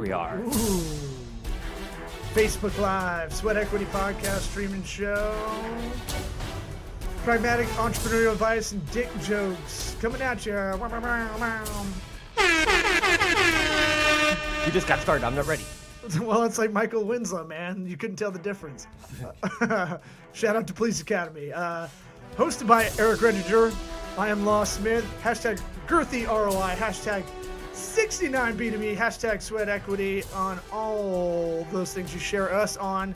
we are. Ooh. Facebook Live, Sweat Equity Podcast, streaming show. Pragmatic entrepreneurial advice and dick jokes coming at you. We just got started. I'm not ready. Well, it's like Michael Winslow, man. You couldn't tell the difference. Shout out to Police Academy. Hosted by Eric Rediger. I am Law Smith. Hashtag girthy ROI. Hashtag 69B2B. Hashtag sweat equity on all those things you share us on.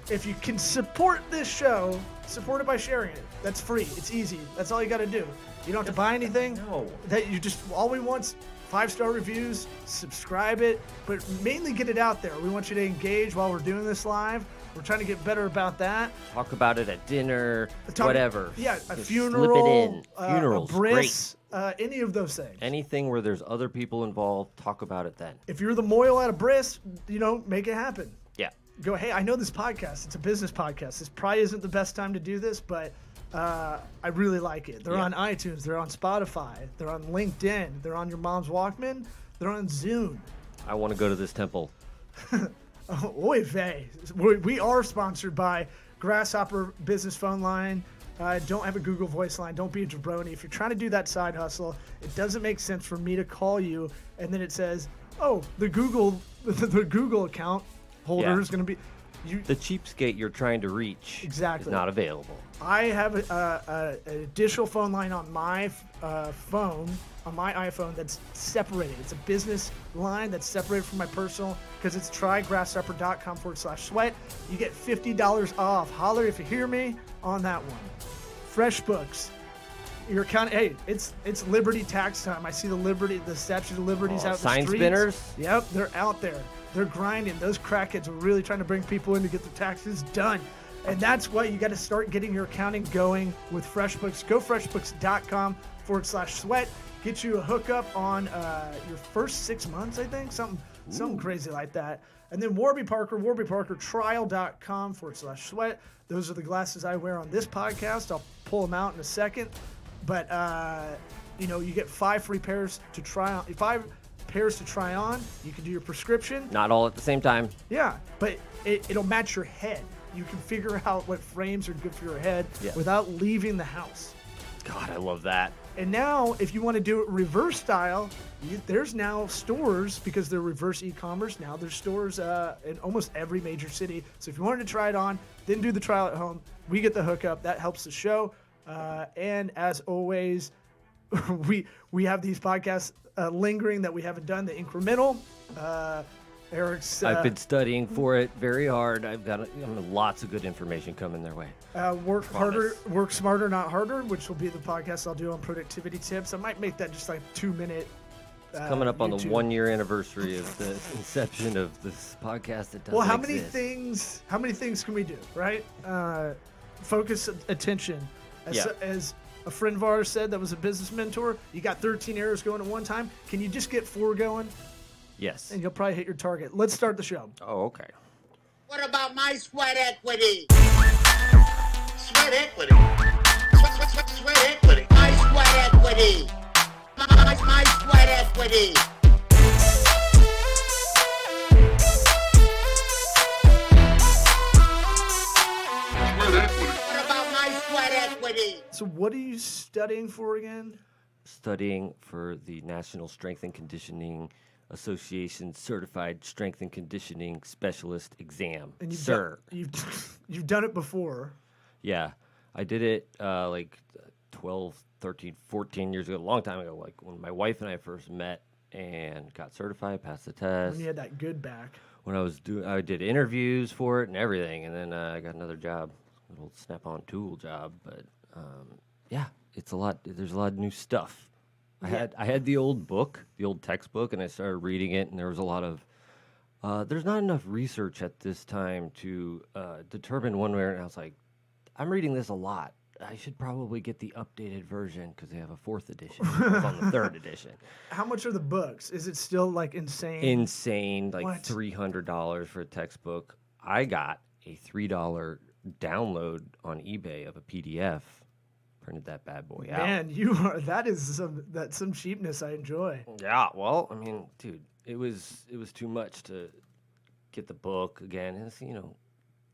If you can support this show, support it by sharing it. That's free. It's easy. That's all you got to do. You don't have to buy anything. No. That you just all we want's 5-star reviews. Subscribe it, but mainly get it out there. We want you to engage while we're doing this live. We're trying to get better about that. Talk about it at dinner, whatever. Yeah, a Just funeral, slip it in. Funerals, a bris, any of those things. Anything where there's other people involved, talk about it then. If you're the moil at a bris, make it happen. Yeah. Go, hey, I know this podcast. It's a business podcast. This probably isn't the best time to do this, but I really like it. They're on iTunes. They're on Spotify. They're on LinkedIn. They're on your mom's Walkman. They're on Zune. I want to go to this temple. Oy vey. We are sponsored by Grasshopper Business Phone Line. Don't have a Google Voice line. Don't be a jabroni. If you're trying to do that side hustle, it doesn't make sense for me to call you and then it says, oh, the Google account holder is going to be... The cheapskate you're trying to reach is not available. I have an additional phone line on my phone, on my iPhone, that's separated. It's a business line that's separated from my personal because it's trygrasshopper.com/sweat. You get $50 off. Holler if you hear me on that one. FreshBooks. Your account. Hey, it's Liberty tax time. I see the Statue of Liberties out in the sign streets. spinners? Yep, they're out there. They're grinding. Those crackheads are really trying to bring people in to get their taxes done. And that's why you got to start getting your accounting going with FreshBooks. Go freshbooks.com/sweat. Get you a hookup on your first 6 months, I think. Something crazy like that. And then Warby Parker, warbyparkertrial.com/sweat. Those are the glasses I wear on this podcast. I'll pull them out in a second. But, you get 5 free pairs to try on. 5 pairs to try on. You can do your prescription. Not all at the same time. Yeah, but it'll match your head. You can figure out what frames are good for your head without leaving the house. God, I love that. And now, if you want to do it reverse style, there's now stores, because they're reverse e-commerce, now there's stores in almost every major city. So if you wanted to try it on, then do the trial at home, we get the hookup. That helps the show. And as always, we have these podcasts lingering that we haven't done, the incremental. Eric's. I've been studying for it very hard. I've got lots of good information coming their way. Work smarter, not harder, which will be the podcast I'll do on productivity tips. I might make that just like 2-minute. Coming up on the YouTube. 1-year anniversary of the inception of this podcast. It doesn't Well, how exist. many things can we do, right? Focus attention. As a friend of ours said that was a business mentor, you got 13 arrows going at one time. Can you just get 4 going? Yes. And you'll probably hit your target. Let's start the show. Oh, okay. What about my sweat equity? Sweat equity. Sweat equity. My sweat equity. My sweat equity. What about my sweat equity? So what are you studying for again? Studying for the National Strength and Conditioning Association Certified Strength and Conditioning Specialist exam. And you've done it before. Yeah. I did it like 12, 13, 14 years ago, a long time ago, like when my wife and I first met and got certified, passed the test. When you had that good back. When I did interviews for it and everything, and then I got another job, a little Snap-on tool job, but it's a lot. There's a lot of new stuff. I had the old book, the old textbook, and I started reading it, and there was a lot of there's not enough research at this time to determine one way or another. I was like, I'm reading this a lot. I should probably get the updated version because they have a 4th edition. It's on the 3rd edition. How much are the books? Is it still like insane? Insane, like what? $300 for a textbook. I got a $3 download on eBay of a PDF. Printed that bad boy out. Man, that's some cheapness I enjoy. Yeah, well, I mean, dude, it was too much to get the book again. And it's,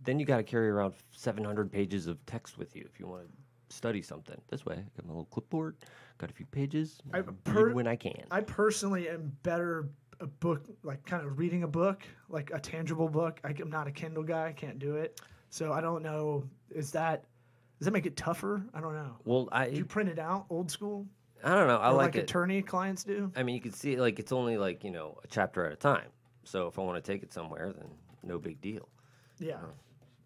then you got to carry around 700 pages of text with you if you want to study something. This way, I got my little clipboard, got a few pages, read when I can. I personally am better a book, like kind of reading a book, like a tangible book. I'm not a Kindle guy. I can't do it. So I don't know. Does that make it tougher? I don't know. Well, do you print it out old school? I don't know. I like it. Attorney clients do. I mean, you can see it's only a chapter at a time. So if I want to take it somewhere, then no big deal. Yeah.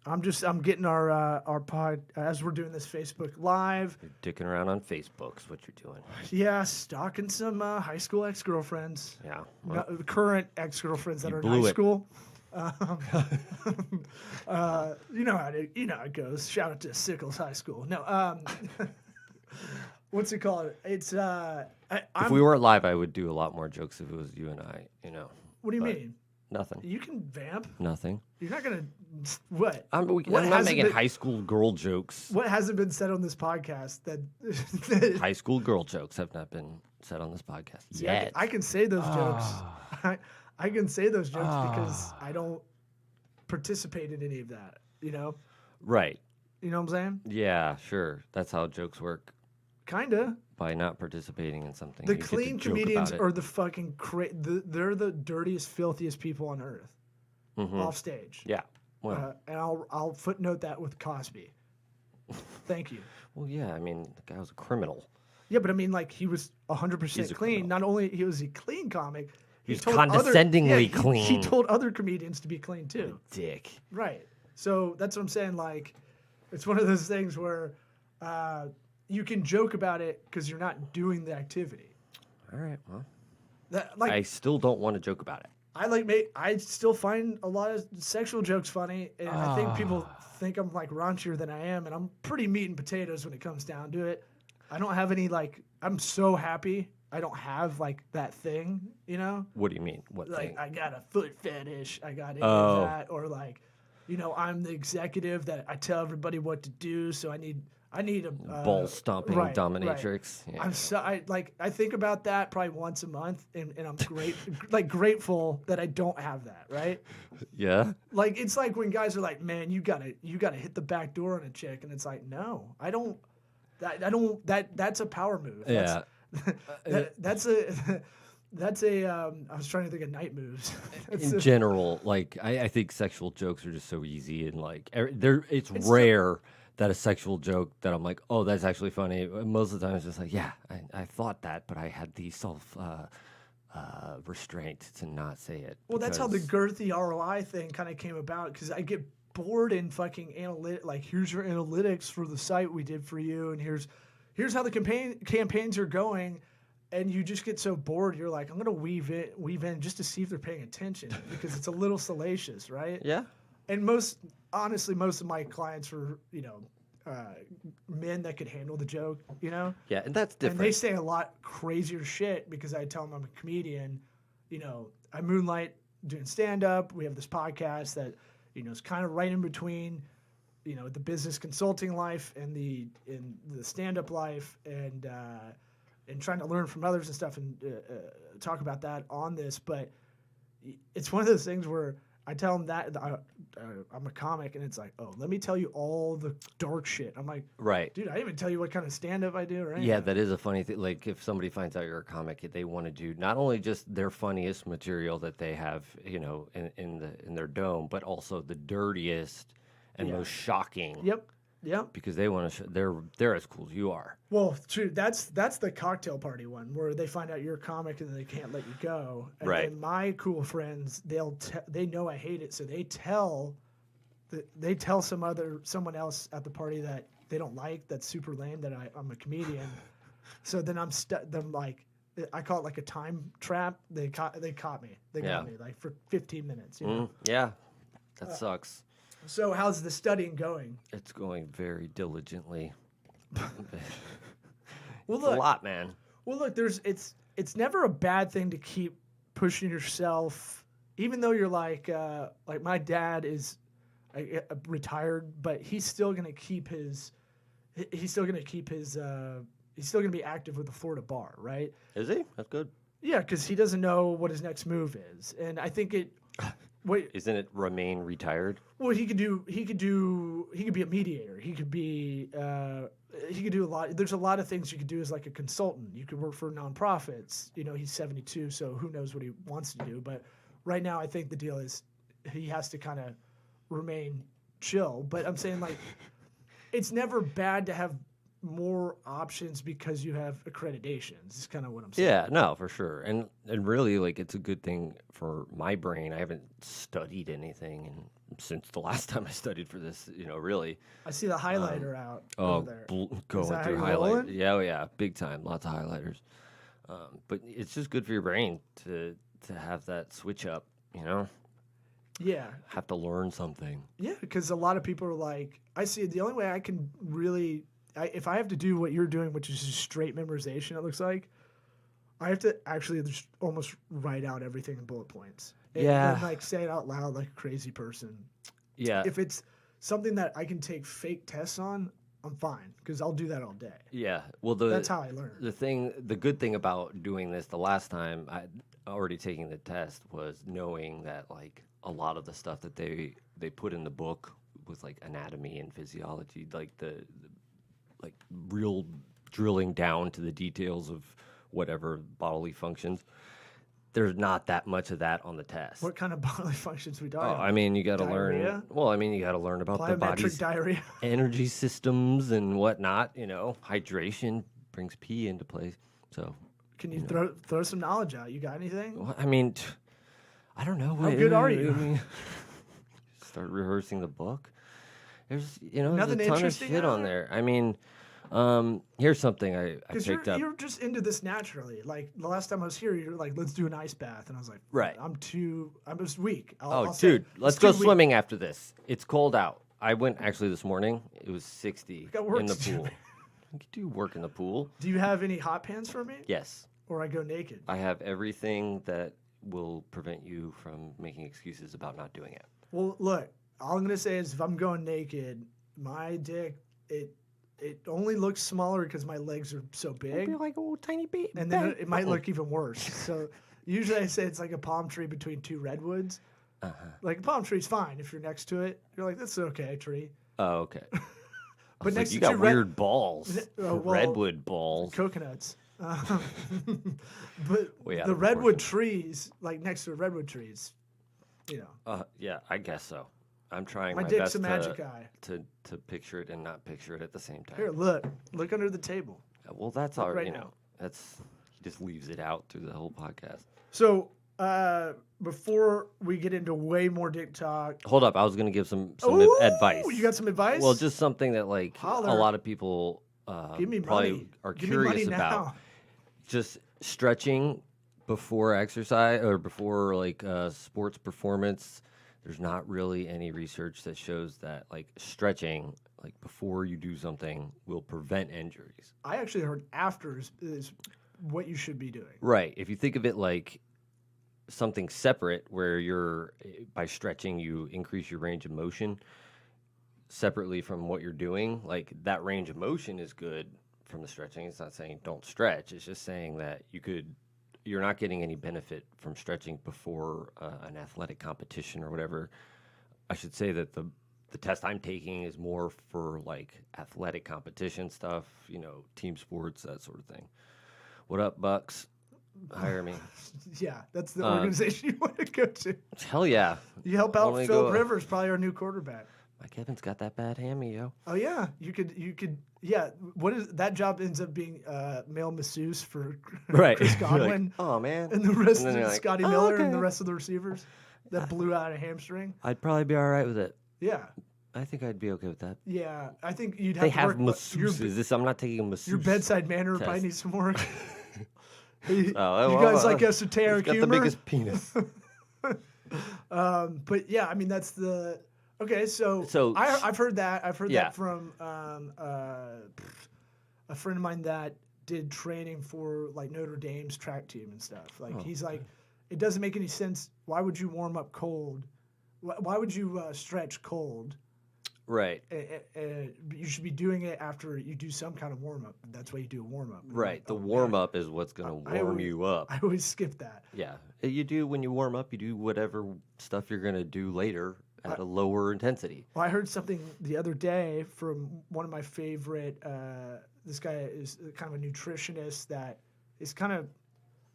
I'm getting our pod as we're doing this Facebook Live. You're dicking around on Facebook is what you're doing. Yeah, stalking some high school ex-girlfriends. Yeah. Well, current ex-girlfriends that are in high blew it. school. You know how it goes. Shout out to Sickles High School. No, what's it called? It's If we weren't live, I would do a lot more jokes if it was you and I. What do you mean? Nothing. You can vamp. Nothing. You're not gonna what? I'm What not hasn't making been- high school girl jokes. What hasn't been said on this podcast that High school girl jokes have not been said on this podcast See, yet. I can say those jokes. I can say those jokes because I don't participate in any of that. Right. You know what I'm saying? Yeah, sure. That's how jokes work. Kinda. By not participating in something. The you get to clean joke comedians about it. are the fucking they're the dirtiest, filthiest people on earth. Mhm. Off stage. Yeah. Well, And I'll footnote that with Cosby. Thank you. well, yeah. I mean, the guy was a criminal. Yeah, but I mean, like, he was 100% He's a clean. criminal. Not only he was a clean comic, He was told condescendingly he clean. told other comedians to be clean too. Dick. Right. So that's what I'm saying. Like, it's one of those things where you can joke about it because you're not doing the activity. All right. Well, Like, I still don't want to joke about it. I still find a lot of sexual jokes funny, and I think people think I'm like raunchier than I am, and I'm pretty meat and potatoes when it comes down to it. I don't have any I'm so happy I don't have that thing, What do you mean? What Like thing? I got a foot fetish, I got into Oh. that, or I'm the executive that I tell everybody what to do, so I need a Ball stomping right, dominatrix. right. Yeah. I think about that probably once a month, and I'm grateful that I don't have that, right? Yeah. It's like when guys are like, "Man, you gotta hit the back door on a chick," and it's like, no, I don't. That's a power move. Yeah. That's a. I was trying to think of night moves. In general, I think sexual jokes are just so easy and it's rare that a sexual joke that I'm like, oh, that's actually funny. Most of the time it's just like, yeah, I thought that, but I had the self restraint to not say it. Well, that's how the because- girthy ROI thing kind of came about, because I get bored in fucking here's your analytics for the site we did for you, and here's how the campaigns are going, and you just get so bored. You're like, I'm gonna weave in just to see if they're paying attention, because it's a little salacious, right? Yeah. And most of my clients were men that could handle the joke, Yeah, and that's and different. they say a lot crazier shit because I tell them I'm a comedian. I moonlight doing stand-up. We have this podcast that, is kind of right in between, the business consulting life and the stand-up life, and trying to learn from others and stuff, and talk about that on this. But it's one of those things where I tell them that I'm a comic, and it's like, oh, let me tell you all the dark shit. I'm like, right. dude, I didn't even tell you what kind of stand-up I do, right? Yeah, that is a funny thing. Like, if somebody finds out you're a comic, they want to do not only just their funniest material that they have, in their dome, but also the dirtiest and most shocking. Yep. Because they want to. They're as cool as you are. Well, true. That's the cocktail party one where they find out you're a comic and they can't let you go. And Right. then my cool friends, they know I hate it, so they tell someone else at the party that they don't like, that's super lame, that I'm a comedian. So then I'm I call it a time trap. They caught me. They got me for 15 minutes. Yeah, that sucks. So how's the studying going? It's going very diligently. Well, It's a lot, man. Well, look, it's never a bad thing to keep pushing yourself, even though you're like my dad is retired, but he's still gonna be active with the Florida bar, right? Is he? That's good. Yeah, because he doesn't know what his next move is, and I think it. Wait, Isn't it remain retired? well, he could be a mediator. He could be. He could do a lot. There's a lot of things you could do as like a consultant. You could work for nonprofits. You know, he's 72, so who knows what he wants to do. But right now, I think the deal is he has to kind of remain chill. But I'm saying like, it's never bad to have more options because you have accreditations. Is kind of what I'm saying. Yeah, no, for sure. And really, like, it's a good thing for my brain. I haven't studied anything since the last time I studied for this, really. I see the highlighter out Oh, over there. going that how through you're highlight. rolling? Yeah, oh, yeah, big time. Lots of highlighters. But it's just good for your brain to have that switch up, Yeah. Have to learn something. Yeah, because a lot of people are like, I see the only way I can really, if I have to do what you're doing, which is just straight memorization, it looks like, I have to actually just almost write out everything in bullet points. And Yeah. then, like, say it out loud like a crazy person. Yeah. If it's something that I can take fake tests on, I'm fine, because I'll do that all day. Yeah. Well, That's how I learn. The good thing about doing this the last time, I already taking the test, was knowing that like a lot of the stuff that they put in the book was like anatomy and physiology, like the like real drilling down to the details of whatever bodily functions. There's not that much of that on the test. What kind of bodily functions we talking Oh, about? I mean, you got to learn. Diarrhea? Well, I mean, you got to learn about the Plyometric body's diarrhea. energy systems and whatnot. Hydration brings pee into play. So, Can you throw some knowledge out? You got anything? I mean, I don't know. How good are you? I mean, start rehearsing the book. There's there's Nothing a ton of interesting shit out on there? there. I mean, here's something I Because picked up. you're just into this naturally. Like the last time I was here, you're like, let's do an ice bath, and I was like, Right. I'm just weak. Oh, I'll say dude, it's let's too go weak. swimming after this. It's cold out. I went actually this morning. It was 60 got work in the to do, pool. man. You could do work in the pool. Do you have any hot pants for me? Yes. Or I go naked? I have everything that will prevent you from making excuses about not doing it. Well, look, all I'm gonna say is if I'm going naked, my dick it only looks smaller because my legs are so big, like a little tiny bit. and then it might look even worse. So usually I say it's like a palm tree between two redwoods. Like a palm tree's fine if you're next to it. You're like, that's an okay tree. Oh, okay. But next you to got two weird balls. well, Redwood balls. coconuts. But Way out the of redwood trees, like next to the redwood trees, Yeah, I guess so. I'm trying my my dick's best a magic eye. to picture it and not picture it at the same time. Here, look under the table. Well, that's Look all right right. now. He just leaves it out through the whole podcast. So before we get into way more dick talk, Hold up, I was gonna give some Ooh, advice. You got some advice? Well, just something that like Holler. a lot of people give me probably money. are Give me money curious about. now. Just stretching before exercise or before like sports performance. There's not really any research that shows that like stretching like before you do something will prevent injuries. I actually heard after is what you should be doing. Right. If you think of it like something separate where by stretching you increase your range of motion separately from what you're doing, like that range of motion is good from the stretching. It's not saying don't stretch. It's just saying that you're not getting any benefit from stretching before an athletic competition or whatever. I should say that the test I'm taking is more for like athletic competition stuff, team sports, that sort of thing. What up, Bucks? Hire me. Yeah, that's the organization you want to go to. Hell yeah. You help out Only Phil go- Rivers, probably our new quarterback. Mike Evans got that bad hammy, yo. Oh yeah, you could. Yeah, what is that job? Ends up being male masseuse for Right. Chris You're like, Godwin oh man. and the rest And then of you're like, Scotty "Oh, Miller and okay." the rest of the receivers that blew out a hamstring. I'd probably be all right with it. Yeah, I think I'd be okay with that. yeah. I think you'd have They to have work. masseuses. I'm not taking a masseuse. Your bedside manner test. probably needs some work. You well, guys like esoteric He's got humor? the biggest penis. But yeah, I mean that's the okay. So I've heard that. I've heard Yeah. that from a friend of mine that did training for like Notre Dame's track team and stuff. Like he's like, it doesn't make any sense. Why would you warm up cold? Why would you stretch cold? Right. You should be doing it after you do some kind of warm up. That's why you do a warm up. Right. The warm up is what's going to warm you up. I always skip that. Yeah. You do when you warm up, you do whatever stuff you're going to do later at a lower intensity. Well, I heard something the other day from one of my favorite. This guy is kind of a nutritionist that is kind of,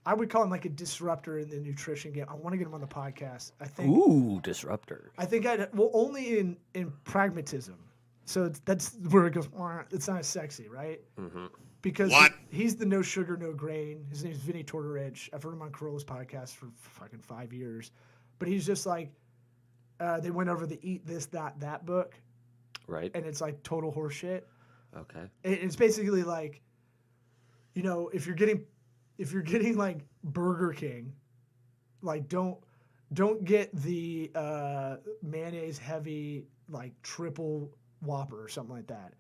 I would call him like a disruptor in the nutrition game. I want to get him on the podcast. I think. Ooh, disruptor. I think only in pragmatism. So that's where it goes. It's not as sexy, right? Mm-hmm. Because he's the no sugar, no grain. His name's Vinny Tortorich. I've heard him on Corolla's podcast for fucking 5 years, but he's just like, they went over the Eat This, That book, right? And it's like total horseshit. Okay. It's basically like, if you're getting like Burger King, like don't get the mayonnaise heavy like triple Whopper or something like that.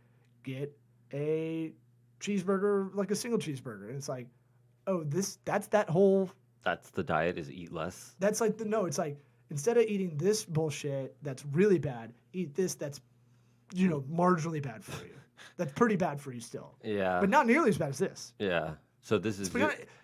Get a cheeseburger, like a single cheeseburger, and it's like, that's the diet is eat less. That's like it's like instead of eating this bullshit that's really bad, eat this that's marginally bad for you. That's pretty bad for you still. Yeah. But not nearly as bad as this. Yeah. So this is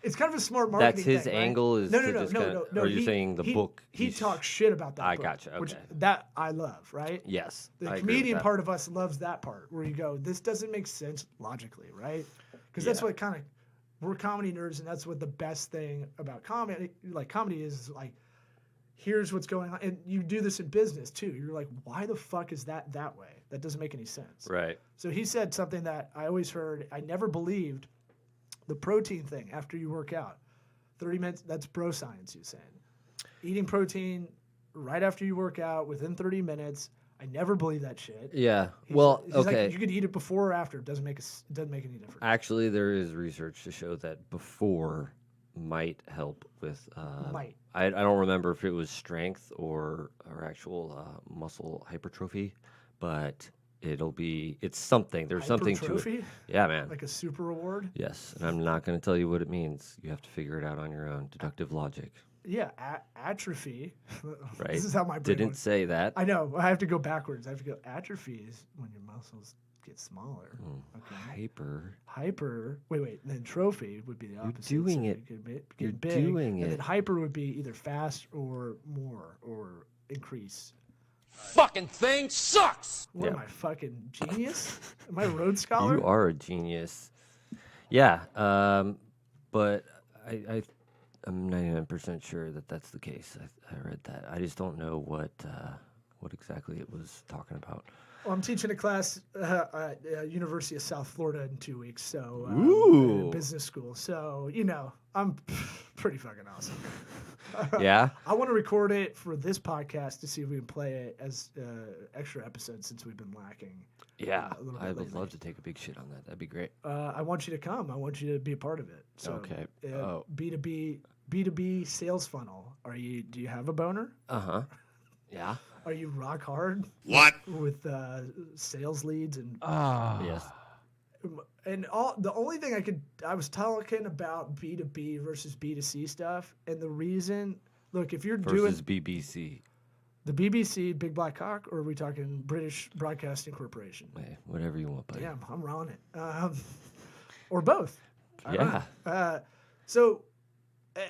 it's kind of a smart marketing that's his thing, angle right? is No. Are you saying the book? He talks shit about that book. Gotcha. Okay. Which that I love, right? Yes. The comedian part of us loves that part where you go, this doesn't make sense logically, right? Because that's what we're comedy nerds, and that's what the best thing about comedy is like, here's what's going on. And you do this in business too. You're like, why the fuck is that way? That doesn't make any sense. Right. So he said something that I always heard, I never believed. The protein thing after you work out, 30 minutes, that's bro science, you're saying. Eating protein right after you work out within 30 minutes, I never believed that shit. Yeah. He's okay. Like, you could eat it before or after. It doesn't make any difference. Actually, there is research to show that before might help with. I don't remember if it was strength or actual muscle hypertrophy, but it's something. There's something to it. Yeah, man. Like a super reward? Yes, and I'm not going to tell you what it means. You have to figure it out on your own. Deductive logic. Yeah, atrophy. Right. This is how my brain didn't works. say that. I know. I have to go backwards. I have to go atrophy is when your muscles get smaller. Okay. Hyper. Wait. Then trophy would be the opposite. You're doing it. You're doing it. And then hyper would be either fast or more or increase. Fucking thing sucks. What am I, fucking genius? Am I a Rhodes Scholar? You are a genius. Yeah, but I'm 99% sure that that's the case. I read that. I just don't know what exactly it was talking about. Well, I'm teaching a class at University of South Florida in 2 weeks, so Ooh. Business school. So I'm pretty fucking awesome. Yeah. I want to record it for this podcast to see if we can play it as extra episodes since we've been lacking. Yeah, a little bit I would lately. love to take a big shit on that. That'd be great. I want you to come. I want you to be a part of it. So, okay. B2B sales funnel. Do you have a boner? Uh-huh. Yeah. Are you rock hard? What? With sales leads and Yes. and the only thing I was talking about B2B versus B2C stuff, and the reason, look, if you're Versus doing BBC. the BBC, Big Black Cock, or are we talking British Broadcasting Corporation? Hey, whatever you want, buddy. Damn, I'm on it. Or both. I don't Yeah. know. So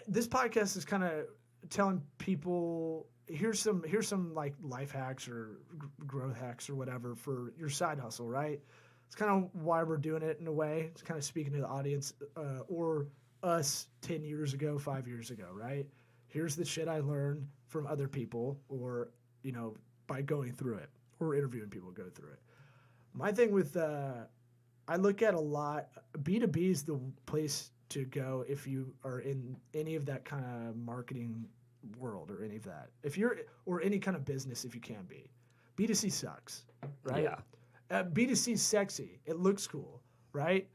this podcast is kind of telling people, here's some like life hacks or growth hacks or whatever for your side hustle, right? It's kind of why we're doing it in a way. It's kind of speaking to the audience or us 10 years ago, 5 years ago, right? Here's the shit I learned from other people or, by going through it or interviewing people go through it. My thing with, I look at a lot, B2B is the place to go if you are in any of that kind of marketing world or any of that. Or any kind of business if you can be. B2C sucks, right? Yeah. B2C is sexy. It looks cool, right?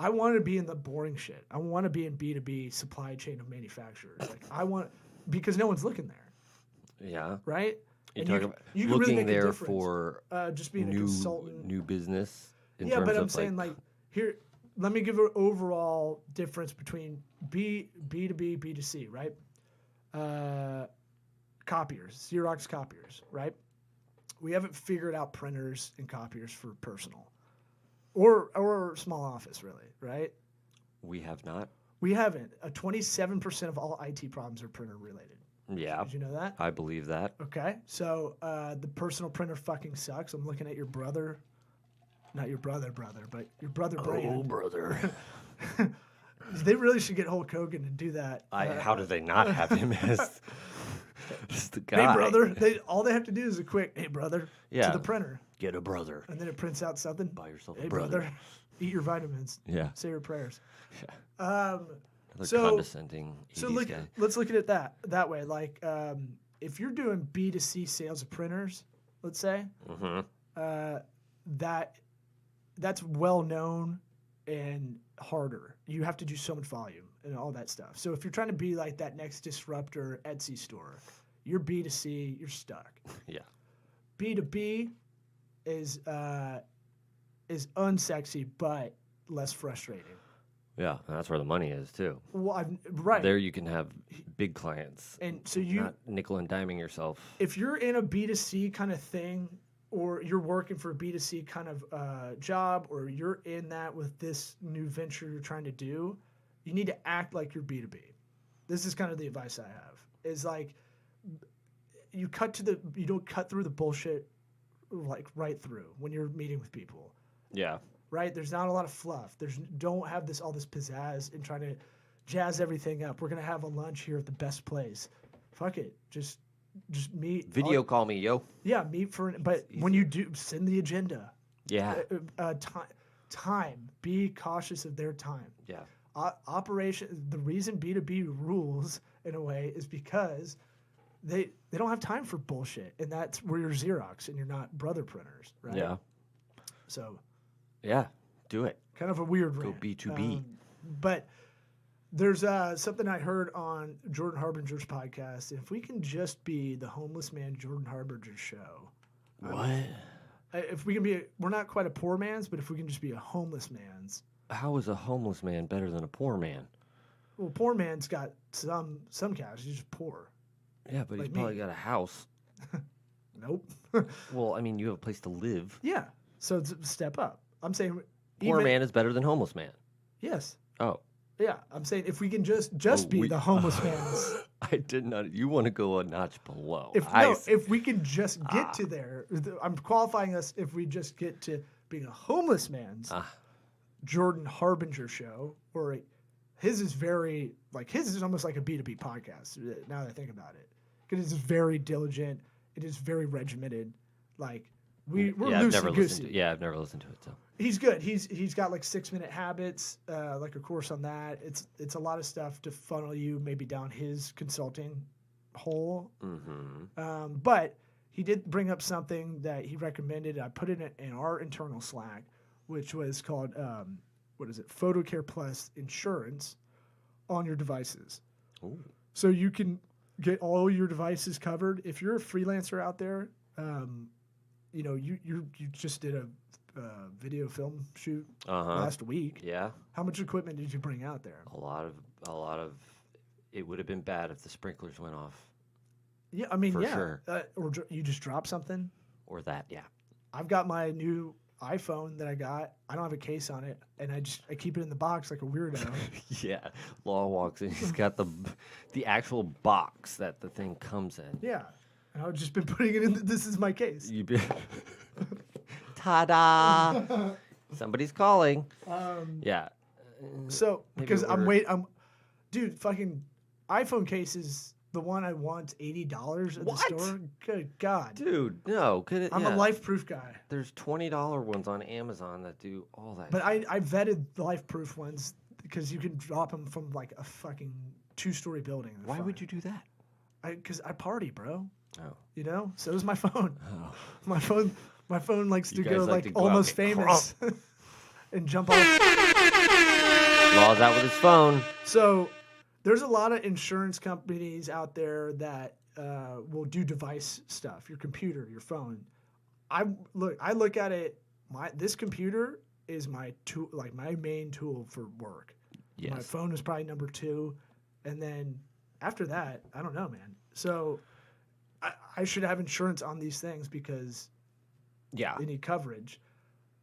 I want to be in the boring shit. I want to be in B2B supply chain of manufacturers. Because no one's looking there. Yeah. Right? You're And talking about you can looking really make a there difference, for just being a consultant. new business. In Yeah, terms but I'm of saying here, let me give an overall difference between B2B, B2C, right? Copiers, Xerox copiers, right? We haven't figured out printers and copiers for personal or small office, really, right? We have not. We haven't. 27% of all IT problems are printer related. Yeah. Did you know that? I believe that. Okay. So the personal printer fucking sucks. I'm looking at your brother. Not your brother, but your brother brand. brother. They really should get Hulk Hogan to do that. How do they not have him as the guy? Hey, brother. All they have to do is a quick, hey, brother, Yeah. to the printer. Get a brother. And then it prints out something. Buy yourself a Hey, brother. eat your vitamins. Yeah. Say your prayers. Another So- condescending 80s So guy. let's look at it that way. Like, if you're doing B2C sales of printers, let's say, that's well known and harder. You have to do so much volume and all that stuff. So if you're trying to be like that next disruptor Etsy store, you're B2C, you're stuck. Yeah. B2B is unsexy but less frustrating. Yeah. And that's where the money is, too. Well, right. There you can have big clients. And so Not nickel and diming yourself. if you're in a B2C kind of thing, or you're working for a B2C kind of job, or you're in that with this new venture you're trying to do, you need to act like you're B2B. This is kind of the advice I have. Is like you don't cut through the bullshit like right through when you're meeting with people. Yeah. Right? There's not a lot of fluff. Don't have all this pizzazz and trying to jazz everything up. We're gonna have a lunch here at the best place. Fuck it. Just meet. Video call me, yo. Yeah, meet for. But when you do, send the agenda. Yeah. Time. Be cautious of their time. Yeah. Operation. The reason B2B rules in a way is because they don't have time for bullshit, and that's where you're Xerox and you're not Brother Printers, right? Yeah. So. Yeah. Do it. Kind of a weird Go rant. B2B. But there's something I heard on Jordan Harbinger's podcast. If we can just be the homeless man Jordan Harbinger show. What? If we can be, we're not quite a poor man's, but if we can just be a homeless man's. How is a homeless man better than a poor man? Well, poor man's got some cash. He's just poor. Yeah, but Like he's probably me. got a house. Nope. Well, I mean, you have a place to live. Yeah. So it's a step up. I'm saying. Poor man is better than homeless man. Yes. Oh. Yeah. I'm saying if we can just be we- the homeless man's. I did not. You want to go a notch below. If we can just get to there, I'm qualifying us. If we just get to being a homeless man's Jordan Harbinger show, or his is very his is almost like a B2B podcast. Now that I think about it, because it's very diligent, it is very regimented. Like we're loosey goosey. I've never listened to it. So He's good. He's got like 6-minute habits, like a course on that. It's a lot of stuff to funnel you maybe down his consulting hole. But he did bring up something that he recommended. I put it in our internal Slack, which was called PhotoCare Plus insurance on your devices. Ooh. So you can get all your devices covered. If you're a freelancer out there, you just did a video film shoot last week. Yeah. How much equipment did you bring out there? A lot of. It would have been bad if the sprinklers went off. Yeah, I mean, For yeah. sure. Or you just drop something. Or that, yeah. I've got my new iPhone that I got. I don't have a case on it, and I keep it in the box like a weirdo. Yeah. Law walks in. He's got the actual box that the thing comes in. Yeah, and I've just been putting it in. This is my case. You be Ta-da! Somebody's calling. Yeah. So Maybe because order- dude, fucking iPhone case is the one I want $80 at What? the store. Good God, Dude, no. I'm a life proof guy. There's $20 ones on Amazon that do all that. But I vetted the life proof ones because you can drop them from like a fucking 2-story building. They're Why fine. would you do that? Because I party, bro. Oh. You know. So does my phone. Oh. My phone likes to You go guys like like to go out almost and get famous and jump off. Law's out with his phone. So there's a lot of insurance companies out there that will do device stuff. Your computer, your phone. I look at it. This computer is my tool, like my main tool for work. Yes. My phone is probably number 2, and then after that, I don't know, man. So I should have insurance on these things because Yeah. they need coverage.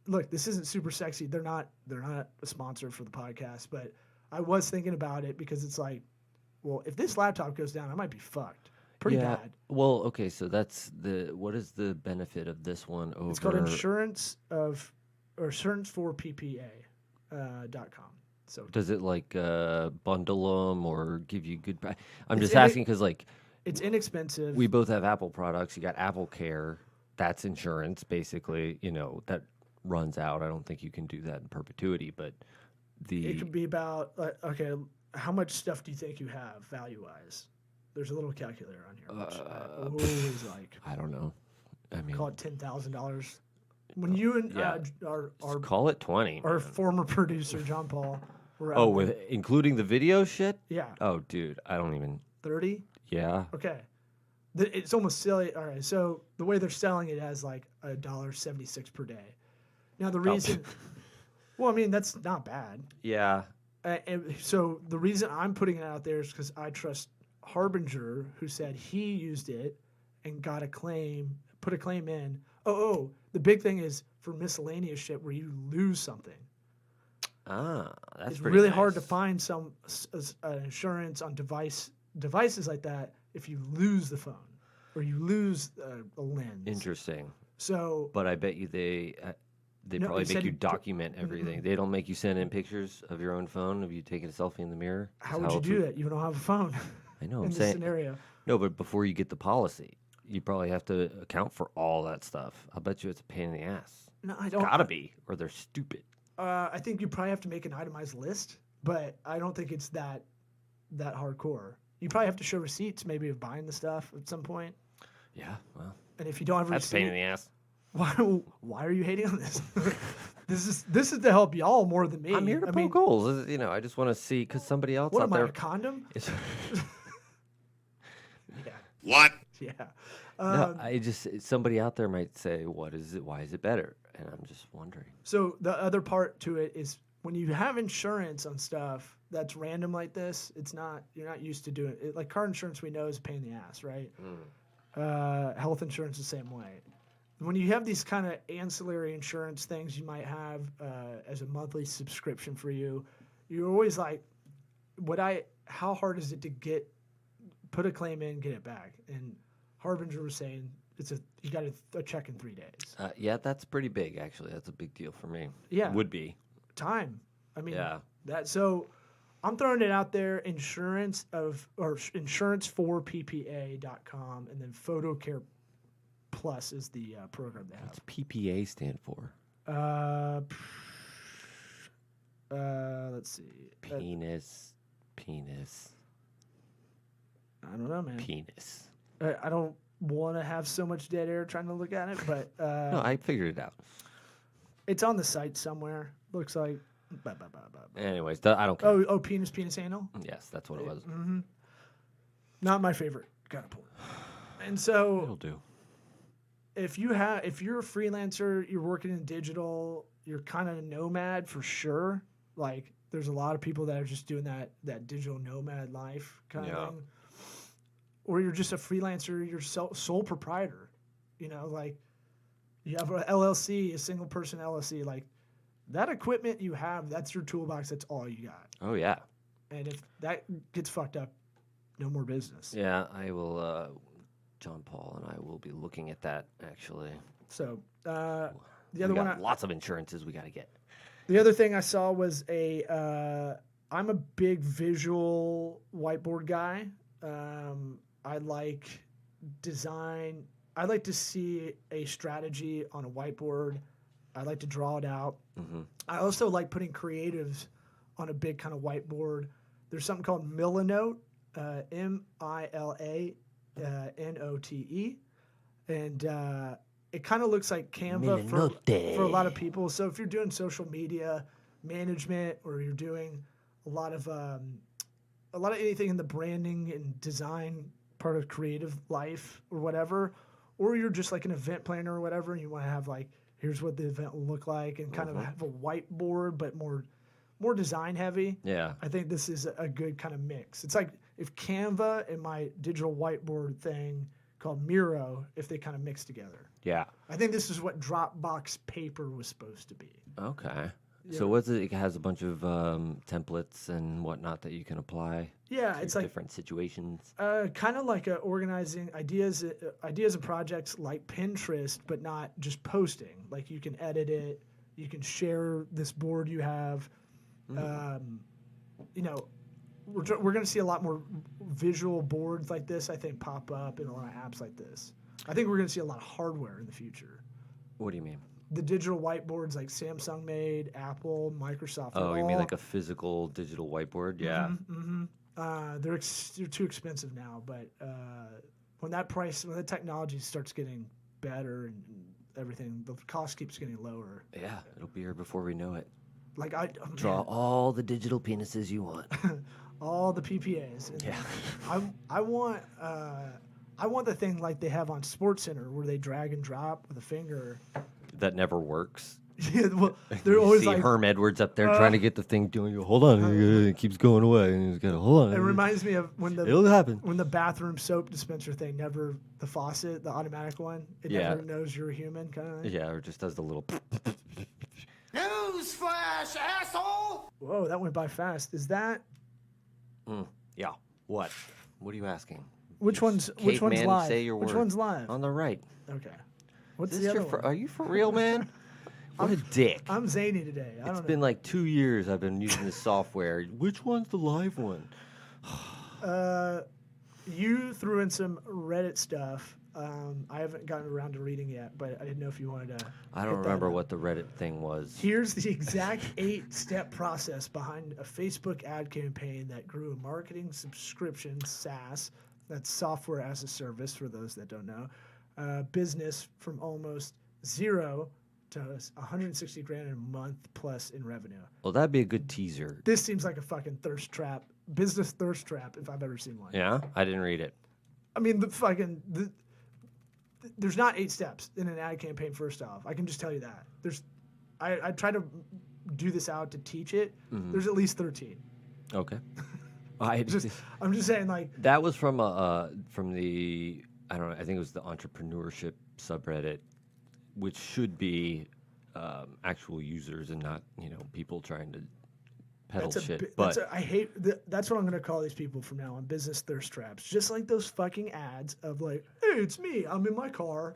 Look, this isn't super sexy. They're not a sponsor for the podcast, but I was thinking about it because it's like, well, if this laptop goes down, I might be fucked. Pretty bad. Well, okay, so what is the benefit of this one over? It's called insurance for PPA.com. So Does it like bundle them or give you good? I'm It's just in it- asking because like it's inexpensive. we both have Apple products. You got Apple Care. That's insurance, basically. That runs out. I don't think you can do that in perpetuity, but It could be about okay. How much stuff do you think you have value-wise? There's a little calculator on here. Which I always like. I don't know. I mean, Call it $10,000. When you and our call it 20. our man. former producer John Paul were Oh, out with including the video shit? yeah Oh, dude, I don't even. 30. Yeah. Okay, it's almost silly. All right, so the way they're selling it as like $1.76 per day. Now the reason, well, I mean that's not bad. Yeah. And so the reason I'm putting it out there is because I trust Harbinger, who said he used it and got a claim, put a claim in. Oh, the big thing is for miscellaneous shit where you lose something. That's It's pretty really hard to nice. find some insurance on devices like that if you lose the phone or you lose a lens. Interesting. So But I bet you they No, probably they said make you you document everything. They don't make you send in pictures of your own phone of you taking a selfie in the mirror. how would you do that? You don't have a phone I know. in I'm this saying scenario. no, but before you get the policy, you probably have to account for all that stuff. I'll bet you it's a pain in the ass. No, I don't. Gotta be, or they're stupid. I think you probably have to make an itemized list, but I don't think it's that hardcore. You probably have to show receipts, maybe of buying the stuff at some point. Yeah, well, And if you don't have a that's a pain in receipt, the ass. why are you hating on this? this is to help y'all more than me. I'm here to I poke mean, holes. I just want to see because somebody else what out am I, there. a condom? is- Yeah, What? yeah. no, somebody out there might say, "What is it? Why is it better?" And I'm just wondering. So the other part to it is when you have insurance on stuff that's random like this, you're not used to doing it. Like car insurance, we know is a pain in the ass, right? Health insurance the same way. When you have these kind of ancillary insurance things you might have as a monthly subscription for you, you're always like, how hard is it to put a claim in, get it back? And Harbinger was saying you got a check in 3 days. Yeah, that's pretty big. Actually, that's a big deal for me. Yeah. Would be. Time. I mean, Yeah. so I'm throwing it out there. Insurance for PPA.com, and then PhotoCare Plus is the program they What's PPA stand for? have. Let's see. Penis. I don't know, man. Penis. I don't want to have so much dead air trying to look at it, but No, I figured it out. it's on the site somewhere. Looks like. Anyways, I don't care. Oh, penis anal. Yes, that's what it was. Not my favorite. Gotta pull it. And so It'll do. if you're a freelancer, you're working in digital, you're kind of a nomad for sure. Like there's a lot of people that are just doing that digital nomad life kind Yeah. of thing. Or you're just a freelancer, you're sole proprietor. Like you have a LLC, a single person LLC. Like that equipment you have, that's your toolbox. That's all you got. Oh yeah. And if that gets fucked up, no more business. Yeah, I will. John Paul and I will be looking at that actually. So the We other got one, lots of insurances we got to get. the other thing I saw was I'm a big visual whiteboard guy. I like design. I like to see a strategy on a whiteboard. I like to draw it out. Mm-hmm. I also like putting creatives on a big kind of whiteboard. There's something called Milanote, Milanote, and it kind of looks like Canva for a lot of people. So if you're doing social media management or you're doing a lot of anything in the branding and design part of creative life or whatever, or you're just like an event planner or whatever, and you want to have like, here's what the event will look like, and kind of have a whiteboard, but more design heavy. Yeah. I think this is a good kind of mix. It's like if Canva and my digital whiteboard thing called Miro if they kind of mix together. Yeah. I think this is what Dropbox paper was supposed to be. Okay. So what's it? It has a bunch of templates and whatnot that you can apply. Yeah, to it's like different situations. kind of like organizing ideas and projects like Pinterest, but not just posting. Like you can edit it, you can share this board you have. You know, we're going to see a lot more visual boards like this, I think, pop up in a lot of apps like this. I think we're going to see a lot of hardware in the future. What do you mean? The digital whiteboards like Samsung made, Apple, Microsoft. Oh, you mean like a physical digital whiteboard? Yeah. They're too expensive now, but when the technology starts getting better and everything, the cost keeps getting lower. Yeah, it'll be here before we know it. Like Draw all the digital penises you want. all the PPAs. And Yeah. I want the thing like they have on SportsCenter where they drag and drop with a finger. That never works. Yeah, well, they're You always see like. Herm Edwards up there trying to get the thing doing. You go, hold on, it keeps going away, and he's got to hold on. It reminds me of It'll happen. when the bathroom soap dispenser thing the faucet, the automatic one, it never knows you're a human kind of thing. Yeah, or just does the little. Newsflash, asshole! Whoa, that went by fast. Is that Yeah. What? What are you asking? which one's Caveman, live? say your Which word. one's live? On the right. Okay. What's Is the this other one? are you for real, man? What a dick. I'm zany today. I It's don't been like 2 years I've been using this software. Which one's the live one? know. You threw in some Reddit stuff. I haven't gotten around to reading yet, but I didn't know if you wanted to. I don't hit that remember up. what the Reddit thing was. Here's the exact 8-step process behind a Facebook ad campaign that grew a marketing subscription SaaS, that's software as a service for those that don't know, business from almost zero to 160 grand a month plus in revenue. Well, that'd be a good teaser. This seems like a fucking thirst trap, business thirst trap if I've ever seen one. Yeah? I didn't read it. I mean, there's not 8 steps in an ad campaign. First off, I can just tell you that. I try to do this out to teach it. Mm-hmm. There's at least 13. Okay. I'm just saying, like, That was from the I don't know, I think it was the entrepreneurship subreddit, which should be actual users and not, people trying to peddle shit. But I hate that's what I'm gonna call these people from now on, business thirst traps. Just like those fucking ads of like, hey, it's me. I'm in my car,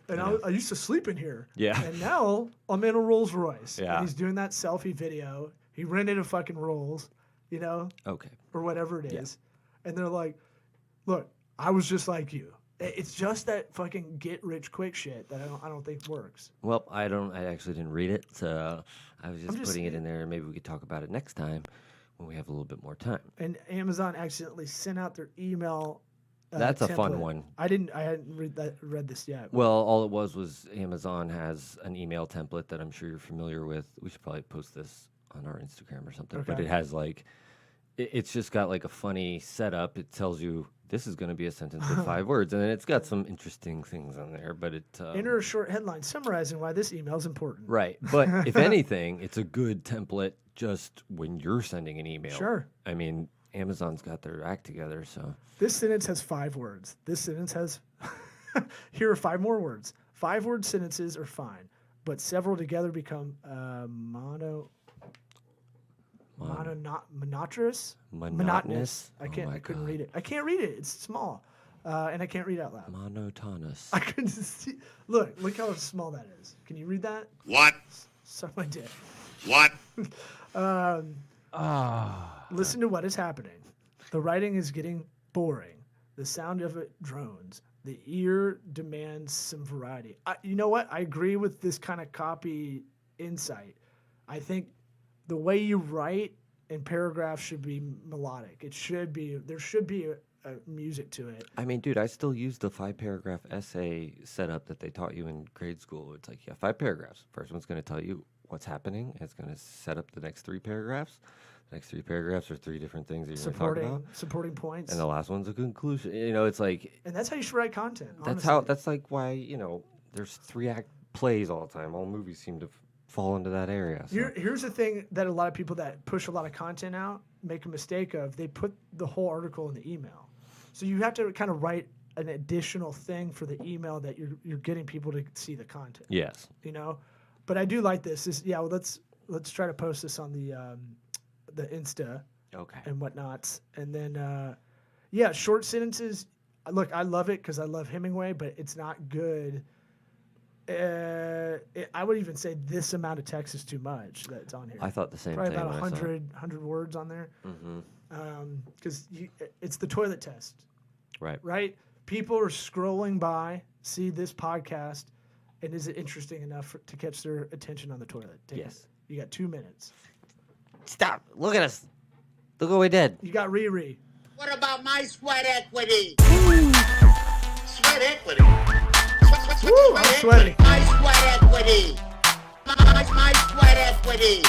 and I used to sleep in here. Yeah. And now I'm in a Rolls Royce. Yeah. And he's doing that selfie video. He rented a fucking Rolls, okay. or whatever it is. And they're like, look, I was just like you. It's just that fucking get rich quick shit that I don't think works. Well, I actually didn't read it, so I was just just putting it in there. Maybe we could talk about it next time when we have a little bit more time. And Amazon accidentally sent out their email. That's a fun template. one. I hadn't read this yet. Well, all it was Amazon has an email template that I'm sure you're familiar with. We should probably post this on our Instagram or something. But Okay. it has it's just got like a funny setup. It tells you this is going to be a sentence with 5 words, and then it's got some interesting things on there. But it Enter a short headline summarizing why this email is important. right. But if anything, it's a good template just when you're sending an email. Sure. I mean, Amazon's got their act together, so This sentence has 5 words. This sentence has. Here are 5 more words. 5-word sentences are fine, but several together become monotonous. Monotonous? I Oh can't. my I couldn't God. read it. I can't read it. It's small, and I can't read out loud. monotonous. I couldn't see. Look how small that is. Can you read that? What? Suck my dick. What? Listen to what is happening. The writing is getting boring. The sound of it drones. The ear demands some variety. You know what? I agree with this kind of copy insight. I think the way you write in paragraphs should be melodic. There should be a music to it. I mean, dude, I still use the 5-paragraph essay setup that they taught you in grade school. It's like, 5 paragraphs. First one's going to tell you what's happening. It's going to set up the next 3 paragraphs. The next 3 paragraphs are 3 different things that you're going to talk about. Supporting points. And the last one's a conclusion. It's like, And that's how you should write content. that's like why, there's 3-act plays all the time. All movies seem to fall into that area. So. Here's the thing that a lot of people that push a lot of content out make a mistake of. They put the whole article in the email. So you have to kind of write an additional thing for the email that you're getting people to see the content. Yes. You know, but I do like this. Well, let's try to post this on the Insta Okay. and whatnots, and then short sentences. Look, I love it because I love Hemingway, but it's not good. I would even say this amount of text is too much that's on here. I thought the same Probably thing. about when I saw it. 100 words on there. Mm-hmm. Because it's the toilet test, Right. right? People are scrolling by, see this podcast, and is it interesting enough to catch their attention on the toilet? Yes. You got 2 minutes. Stop. Look at us. Look what we did. You got Riri. What about my sweat equity? Sweat equity? Woo, I'm sweating. My sweat equity. My sweat equity.